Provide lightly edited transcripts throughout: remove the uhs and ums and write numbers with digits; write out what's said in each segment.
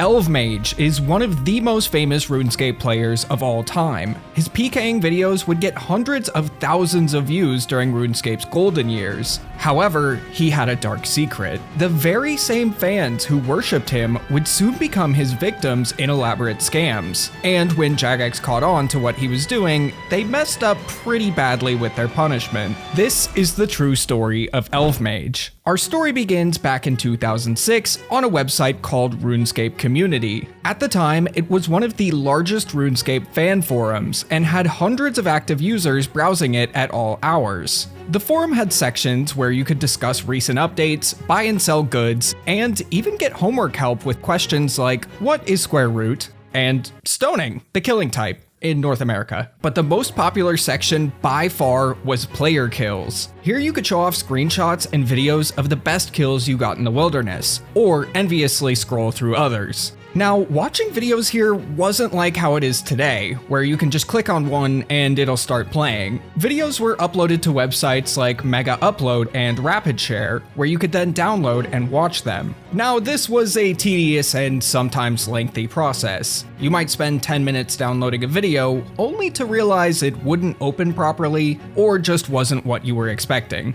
Elvemage is one of the most famous RuneScape players of all time. His PKing videos would get hundreds of thousands of views during RuneScape's golden years. However, he had a dark secret. The very same fans who worshipped him would soon become his victims in elaborate scams. And when Jagex caught on to what he was doing, they messed up pretty badly with their punishment. This is the true story of Elvemage. Our story begins back in 2006 on a website called RuneScape Community. At the time, it was one of the largest RuneScape fan forums and had hundreds of active users browsing it at all hours. The forum had sections where you could discuss recent updates, buy and sell goods, and even get homework help with questions like, what is square root? And stoning, the killing type in North America. But the most popular section by far was player kills. Here you could show off screenshots and videos of the best kills you got in the wilderness, or enviously scroll through others. Now, watching videos here wasn't like how it is today, where you can just click on one and it'll start playing. Videos were uploaded to websites like Mega Upload and Rapid Share, where you could then download and watch them. Now, this was a tedious and sometimes lengthy process. You might spend 10 minutes downloading a video, only to realize it wouldn't open properly, or just wasn't what you were expecting.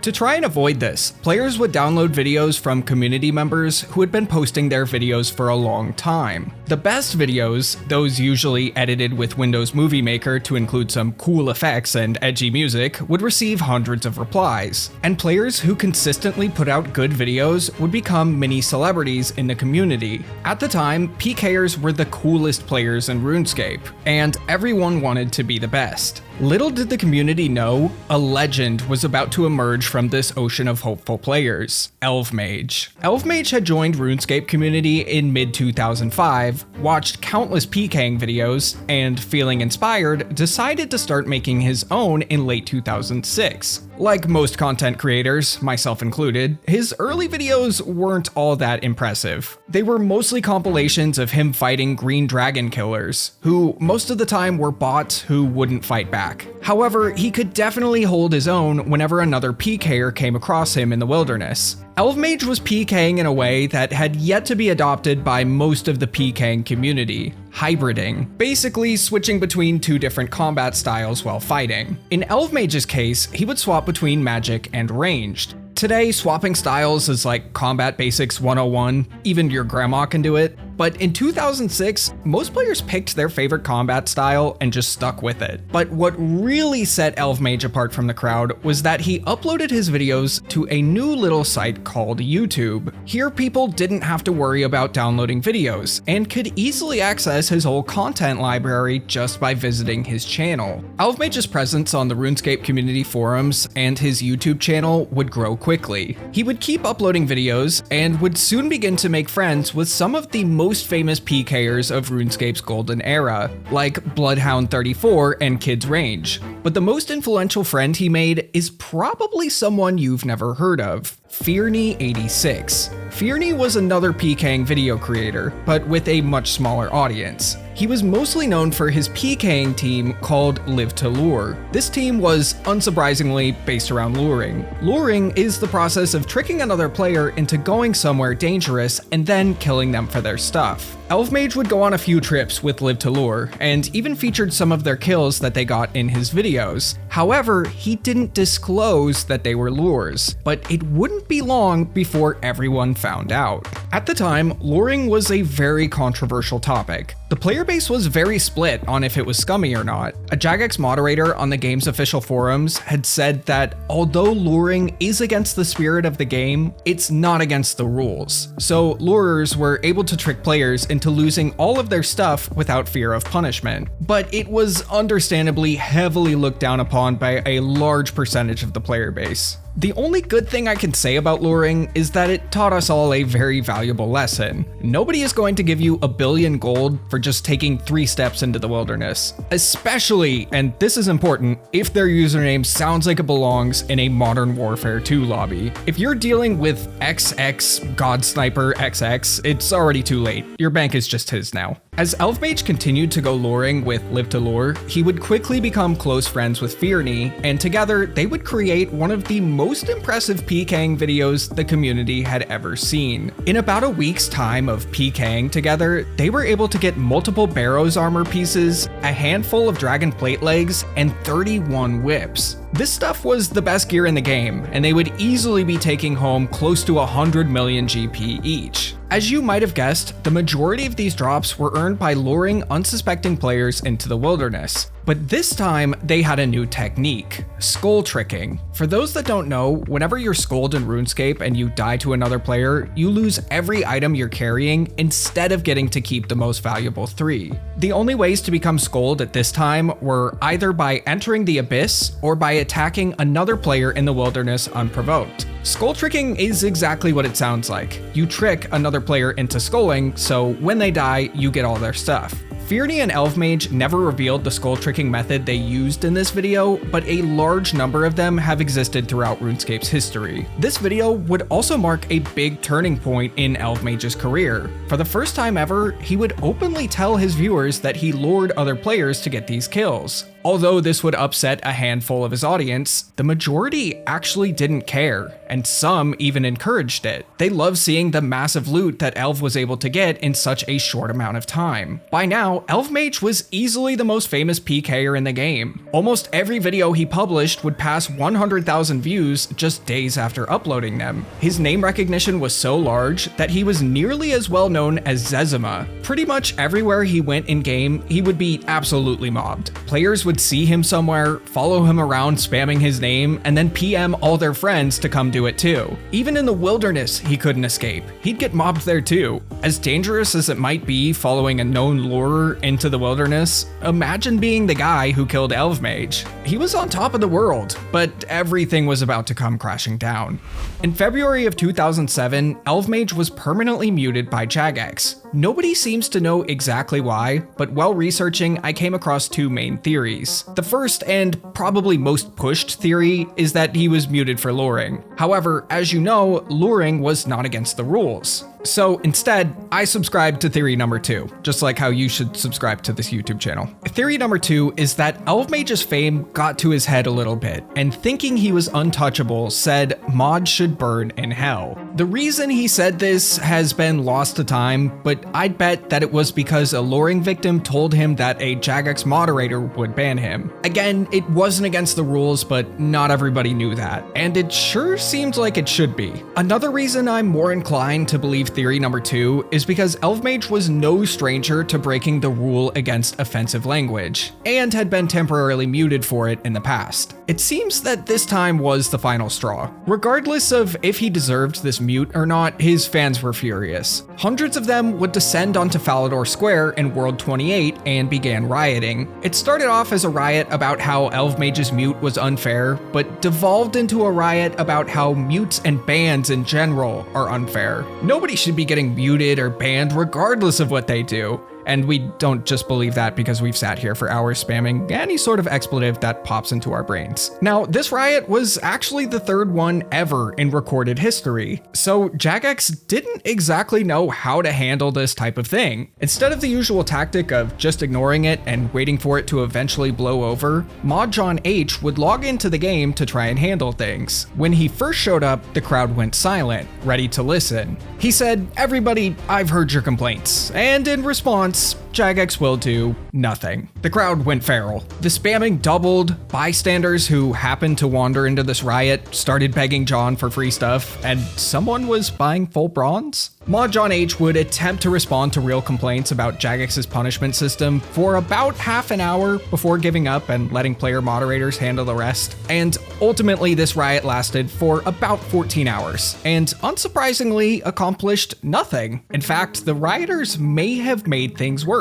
To try and avoid this, players would download videos from community members who had been posting their videos for a long time. The best videos, those usually edited with Windows Movie Maker to include some cool effects and edgy music, would receive hundreds of replies. And players who consistently put out good videos would become mini celebrities in the community. At the time, PKers were the coolest players in RuneScape, and everyone wanted to be the best. Little did the community know, a legend was about to emerge from this ocean of hopeful players, Elvemage. Elvemage had joined RuneScape community in mid-2005, watched countless PKing videos, and feeling inspired, decided to start making his own in late 2006. Like most content creators, myself included, his early videos weren't all that impressive. They were mostly compilations of him fighting green dragon killers, who most of the time were bots who wouldn't fight back. However, he could definitely hold his own whenever another PKer came across him in the wilderness. Elvemage was PKing in a way that had yet to be adopted by most of the PKing community, hybriding, basically switching between two different combat styles while fighting. In Elvemage's case, he would swap between magic and ranged. Today, swapping styles is like Combat Basics 101, even your grandma can do it. But in 2006, most players picked their favorite combat style and just stuck with it. But what really set Elvemage apart from the crowd was that he uploaded his videos to a new little site called YouTube. Here, people didn't have to worry about downloading videos and could easily access his whole content library just by visiting his channel. Elvemage's presence on the RuneScape community forums and his YouTube channel would grow quickly. He would keep uploading videos and would soon begin to make friends with some of the most famous PKers of RuneScape's golden era, like Bloodhound34 and Kids Range. But the most influential friend he made is probably someone you've never heard of, Fearney86. Fearney was another PKing video creator, but with a much smaller audience. He was mostly known for his PKing team called Live to Lure. This team was, unsurprisingly, based around luring. Luring is the process of tricking another player into going somewhere dangerous and then killing them for their stuff. Elvemage would go on a few trips with Live to Lure, and even featured some of their kills that they got in his videos. However, he didn't disclose that they were lures, but it wouldn't be long before everyone found out. At the time, luring was a very controversial topic. The player base was very split on if it was scummy or not. A Jagex moderator on the game's official forums had said that although luring is against the spirit of the game, it's not against the rules. So lurers were able to trick players into losing all of their stuff without fear of punishment. But it was understandably heavily looked down upon by a large percentage of the player base. The only good thing I can say about luring is that it taught us all a very valuable lesson. Nobody is going to give you 1 billion gold for just taking 3 steps into the wilderness. Especially, and this is important, if their username sounds like it belongs in a Modern Warfare 2 lobby. If you're dealing with XX God Sniper XX, it's already too late. Your bank is just his now. As Elvemage continued to go luring with Live to Lure, he would quickly become close friends with Fearney, and together they would create one of the most impressive PKing videos the community had ever seen. In about a week's time of PKing together, they were able to get multiple Barrows armor pieces, a handful of Dragon Plate legs, and 31 whips. This stuff was the best gear in the game, and they would easily be taking home close to 100 million GP each. As you might have guessed, the majority of these drops were earned by luring unsuspecting players into the wilderness. But this time, they had a new technique: skull tricking. For those that don't know, whenever you're skulled in RuneScape and you die to another player, you lose every item you're carrying instead of getting to keep the most valuable 3. The only ways to become skulled at this time were either by entering the abyss or by attacking another player in the wilderness unprovoked. Skull tricking is exactly what it sounds like. You trick another player into skulling, so when they die, you get all their stuff. Fearney and Elvemage never revealed the skull tricking method they used in this video, but a large number of them have existed throughout RuneScape's history. This video would also mark a big turning point in Elvemage's career. For the first time ever, he would openly tell his viewers that he lured other players to get these kills. Although this would upset a handful of his audience, the majority actually didn't care, and some even encouraged it. They loved seeing the massive loot that Elv was able to get in such a short amount of time. By now, Elvemage was easily the most famous PKer in the game. Almost every video he published would pass 100,000 views just days after uploading them. His name recognition was so large that he was nearly as well known as Zezima. Pretty much everywhere he went in-game, he would be absolutely mobbed. Players would see him somewhere, follow him around spamming his name, and then PM all their friends to come do it too. Even in the wilderness, he couldn't escape. He'd get mobbed there too. As dangerous as it might be following a known lurer into the wilderness, imagine being the guy who killed Elvemage. He was on top of the world, but everything was about to come crashing down. In February of 2007, Elvemage was permanently muted by Jagex. Nobody seems to know exactly why, but while researching, I came across 2 main theories. The first, and probably most pushed theory, is that he was muted for luring. However, as you know, luring was not against the rules. So instead, I subscribed to theory number 2, just like how you should subscribe to this YouTube channel. Theory number 2 is that Elvemage's fame got to his head a little bit, and thinking he was untouchable, said mods should burn in hell. The reason he said this has been lost to time, but I'd bet that it was because a luring victim told him that a Jagex moderator would ban him. Again, it wasn't against the rules, but not everybody knew that, and it sure seemed like it should be. Another reason I'm more inclined to believe theory number 2 is because Elvemage was no stranger to breaking the rule against offensive language, and had been temporarily muted for it in the past. It seems that this time was the final straw. Regardless of if he deserved this mute or not, his fans were furious. Hundreds of them would descend onto Falador Square in World 28 and began rioting. It started off as a riot about how Elvemage's mute was unfair, but devolved into a riot about how mutes and bans in general are unfair. Nobody should be getting muted or banned regardless of what they do. And we don't just believe that because we've sat here for hours spamming any sort of expletive that pops into our brains. Now, this riot was actually the 3rd one ever in recorded history, so Jagex didn't exactly know how to handle this type of thing. Instead of the usual tactic of just ignoring it and waiting for it to eventually blow over, Mod John H would log into the game to try and handle things. When he first showed up, the crowd went silent, ready to listen. He said, "Everybody, I've heard your complaints," and in response, Jagex will do nothing. The crowd went feral. The spamming doubled. Bystanders who happened to wander into this riot started begging John for free stuff, and someone was buying full bronze. Mod John H would attempt to respond to real complaints about Jagex's punishment system for about half an hour before giving up and letting player moderators handle the rest. And ultimately, this riot lasted for about 14 hours, and unsurprisingly accomplished nothing. In fact, the rioters may have made things worse.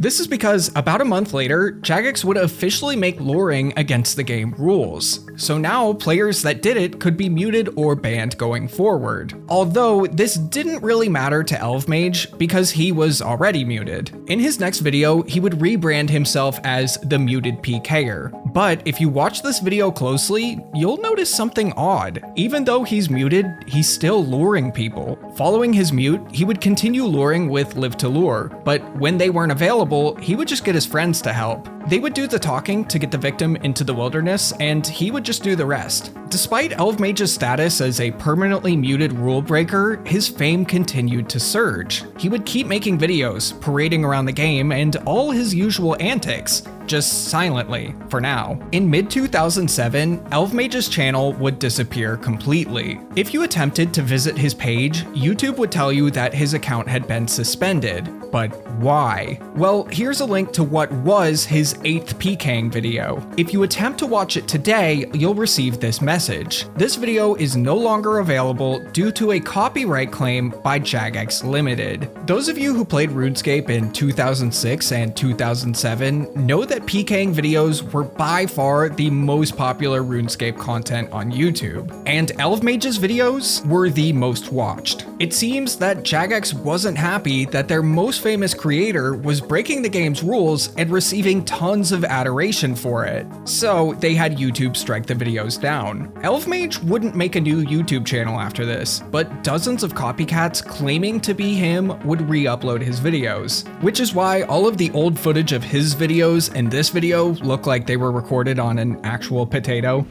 This is because about a month later, Jagex would officially make luring against the game rules. So now players that did it could be muted or banned going forward. Although this didn't really matter to Elvemage because he was already muted. In his next video, he would rebrand himself as the muted PKer. But if you watch this video closely, you'll notice something odd. Even though he's muted, he's still luring people. Following his mute, he would continue luring with Live to Lure, but when they weren't available, he would just get his friends to help. They would do the talking to get the victim into the wilderness, and he would just do the rest. Despite Elvemage's status as a permanently muted rule breaker, his fame continued to surge. He would keep making videos, parading around the game, and all his usual antics, just silently, for now. In mid-2007, Elvemage's channel would disappear completely. If you attempted to visit his page, YouTube would tell you that his account had been suspended. But why? Well, here's a link to what was his 8th PKing video. If you attempt to watch it today, you'll receive this message. This video is no longer available due to a copyright claim by Jagex Limited. Those of you who played RuneScape in 2006 and 2007 know that PKing videos were by far the most popular RuneScape content on YouTube, and Elvemage's videos were the most watched. It seems that Jagex wasn't happy that their most famous creator was breaking the game's rules and receiving tons of adoration for it, so they had YouTube strike the videos down. Elvemage wouldn't make a new YouTube channel after this, but dozens of copycats claiming to be him would re-upload his videos, which is why all of the old footage of his videos and this video look like they were recorded on an actual potato.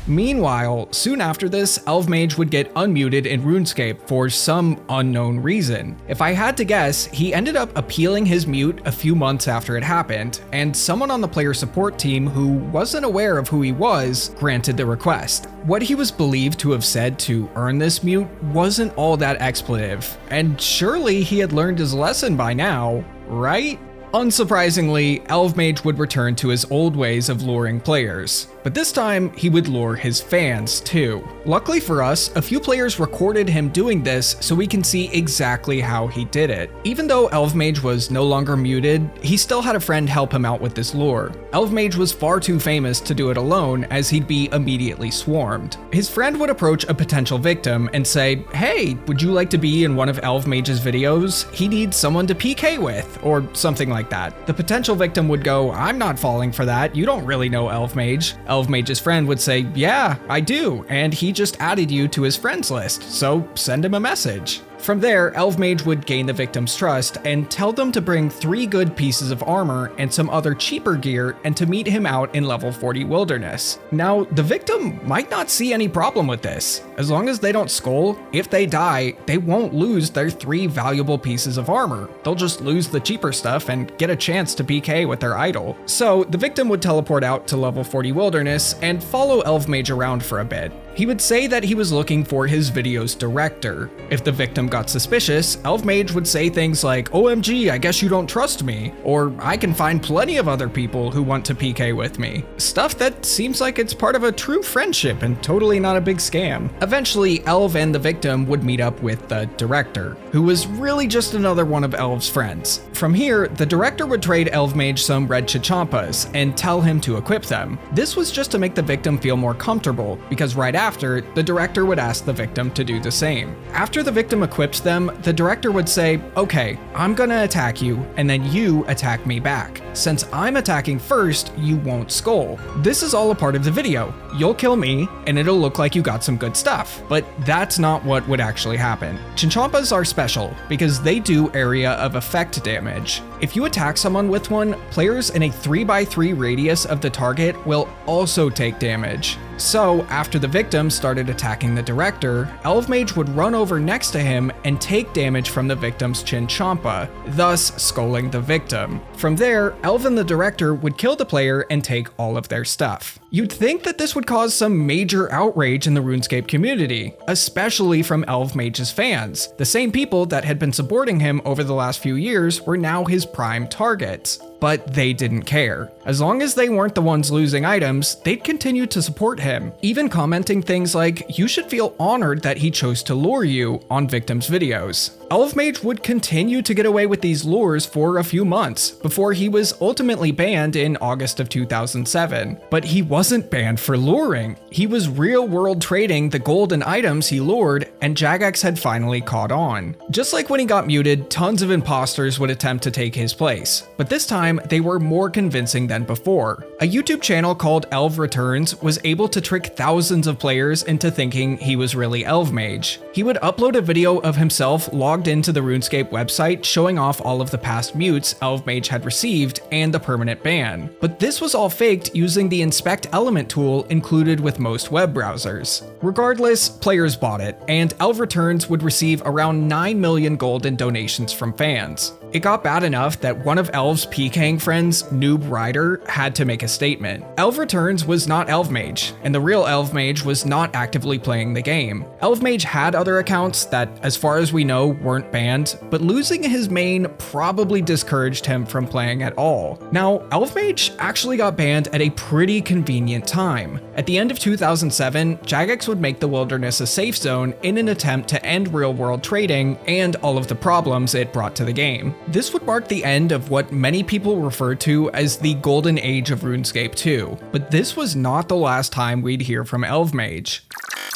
Meanwhile, soon after this, Elvemage would get unmuted in RuneScape for some unknown reason. If I had to guess, he ended up appealing his mute a few months after it happened, and someone on the player support team who wasn't aware of who he was granted the request. What he was believed to have said to earn this mute wasn't all that expletive, and surely he had learned his lesson by now, right? Unsurprisingly, Elvemage would return to his old ways of luring players, but this time he would lure his fans too. Luckily for us, a few players recorded him doing this so we can see exactly how he did it. Even though Elvemage was no longer muted, he still had a friend help him out with this lure. Elvemage was far too famous to do it alone, as he'd be immediately swarmed. His friend would approach a potential victim and say, "Hey, would you like to be in one of Elvemage's videos? He needs someone to PK with," or something like that. The potential victim would go, "I'm not falling for that, you don't really know Elvemage." Elvemage's friend would say, "Yeah, I do, and he just added you to his friends list, so send him a message." From there, Elvemage would gain the victim's trust and tell them to bring 3 good pieces of armor and some other cheaper gear and to meet him out in level 40 wilderness. Now, the victim might not see any problem with this. As long as they don't skull, if they die, they won't lose their 3 valuable pieces of armor. They'll just lose the cheaper stuff and get a chance to PK with their idol. So the victim would teleport out to level 40 wilderness and follow Elvemage around for a bit. He would say that he was looking for his video's director. If the victim got suspicious, Elvemage would say things like, "OMG, I guess you don't trust me," or "I can find plenty of other people who want to PK with me." Stuff that seems like it's part of a true friendship and totally not a big scam. Eventually, Elv and the victim would meet up with the director, who was really just another one of Elv's friends. From here, the director would trade Elvemage some red chichampas and tell him to equip them. This was just to make the victim feel more comfortable, because right after, the director would ask the victim to do the same. After the victim equipped them, the director would say, "Okay, I'm gonna attack you, and then you attack me back. Since I'm attacking first, you won't skull. This is all a part of the video. You'll kill me, and it'll look like you got some good stuff." But that's not what would actually happen. Chinchampas are special, because they do area of effect damage. If you attack someone with one, players in a 3x3 radius of the target will also take damage. So, after the victim started attacking the director, Elvemage would run over next to him and take damage from the victim's chinchampa, thus skulling the victim. From there, Elv and the director would kill the player and take all of their stuff. You'd think that this would cause some major outrage in the RuneScape community, especially from Elvemage's fans. The same people that had been supporting him over the last few years were now his prime targets. But they didn't care. As long as they weren't the ones losing items, they'd continue to support him, even commenting things like, "You should feel honored that he chose to lure you" on victims' videos. Elvemage would continue to get away with these lures for a few months, before he was ultimately banned in August of 2007. But he wasn't banned for luring. He was real-world trading the golden items he lured, and Jagex had finally caught on. Just like when he got muted, tons of imposters would attempt to take his place. But this time, they were more convincing than before. A YouTube channel called Elv Returns was able to trick thousands of players into thinking he was really Elvemage. He would upload a video of himself logged into the RuneScape website showing off all of the past mutes Elvemage had received and the permanent ban. But this was all faked using the Inspect Element tool included with most web browsers. Regardless, players bought it, and Elv Returns would receive around 9 million gold in donations from fans. It got bad enough that one of Elv's PKing friends, Noob Rider, had to make a statement. Elv Returns was not Elvemage, and the real Elvemage was not actively playing the game. Elvemage had other accounts that, as far as we know, weren't banned, but losing his main probably discouraged him from playing at all. Now, Elvemage actually got banned at a pretty convenient time. At the end of 2007, Jagex would make the wilderness a safe zone in an attempt to end real-world trading and all of the problems it brought to the game. This would mark the end of what many people refer to as the golden age of RuneScape 2, but this was not the last time we'd hear from Elvemage.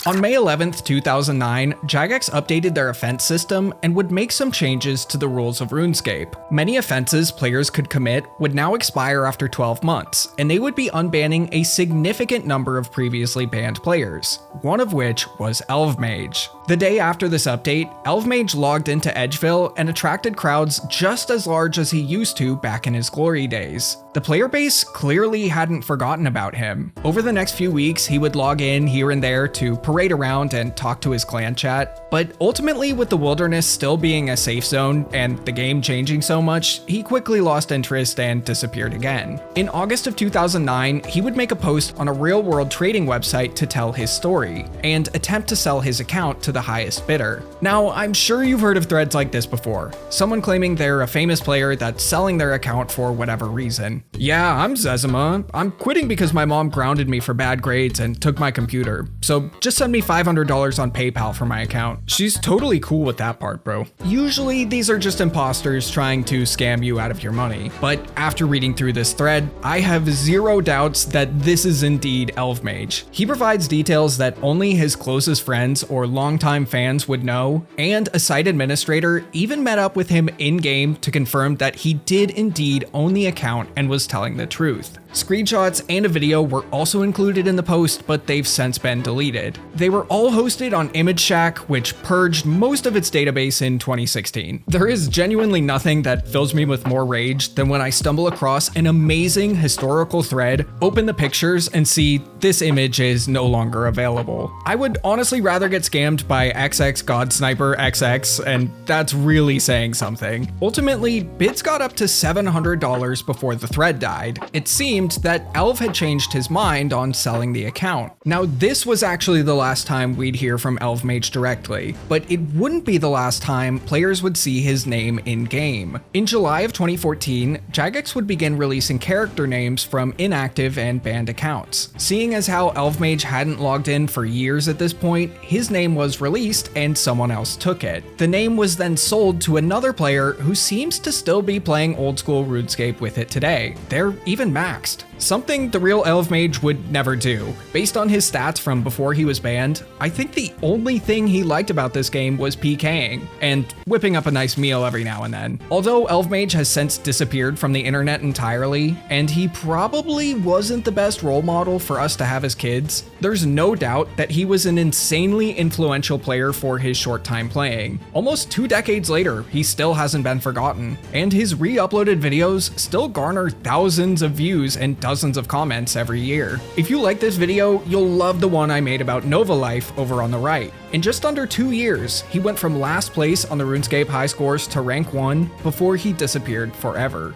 On May 11th, 2009, Jagex updated their offense system and would make some changes to the rules of RuneScape. Many offenses players could commit would now expire after 12 months, and they would be unbanning a significant number of previously banned players, one of which was Elvemage. The day after this update, Elvemage logged into Edgeville and attracted crowds just as large as he used to back in his glory days. The player base clearly hadn't forgotten about him. Over the next few weeks, he would log in here and there to parade around and talk to his clan chat, but ultimately with the wilderness still being a safe zone and the game changing so much, he quickly lost interest and disappeared again. In August of 2009, he would make a post on a real-world trading website to tell his story, and attempt to sell his account to the highest bidder. Now, I'm sure you've heard of threads like this before. Someone claiming they're a famous player that's selling their account for whatever reason. "Yeah, I'm Zezima. I'm quitting because my mom grounded me for bad grades and took my computer. So just send me $500 on PayPal for my account." She's totally cool with that part, bro. Usually, these are just imposters trying to scam you out of your money. But after reading through this thread, I have zero doubts that this is indeed Elvemage. He provides details that only his closest friends or longtime fans would know, and a site administrator even met up with him in-game to confirm that he did indeed own the account and was telling the truth. Screenshots and a video were also included in the post, but they've since been deleted. They were all hosted on Image Shack, which purged most of its database in 2016. There is genuinely nothing that fills me with more rage than when I stumble across an amazing historical thread, open the pictures, and see this image is no longer available. I would honestly rather get scammed by XX God Sniper XX, and that's really saying something. Ultimately, bids got up to $700 before the thread died. It seemed that Elv had changed his mind on selling the account. Now, this was actually the last time we'd hear from Elvemage directly, but it wouldn't be the last time players would see his name in-game. In July of 2014, Jagex would begin releasing character names from inactive and banned accounts. Seeing as how Elvemage hadn't logged in for years at this point, his name was released and someone else took it. The name was then sold to another player who seems to still be playing old school RuneScape with it today. They're even maxed. Something the real Elvemage would never do. Based on his stats from before he was banned, I think the only thing he liked about this game was PKing, and whipping up a nice meal every now and then. Although Elvemage has since disappeared from the internet entirely, and he probably wasn't the best role model for us to have as kids, there's no doubt that he was an insanely influential player for his short time playing. Almost 2 decades later, he still hasn't been forgotten, and his re-uploaded videos still garner thousands of views and dozens of comments every year. If you like this video, you'll love the one I made about Nova Life over on the right. In just under 2 years, he went from last place on the RuneScape high scores to rank 1 before he disappeared forever.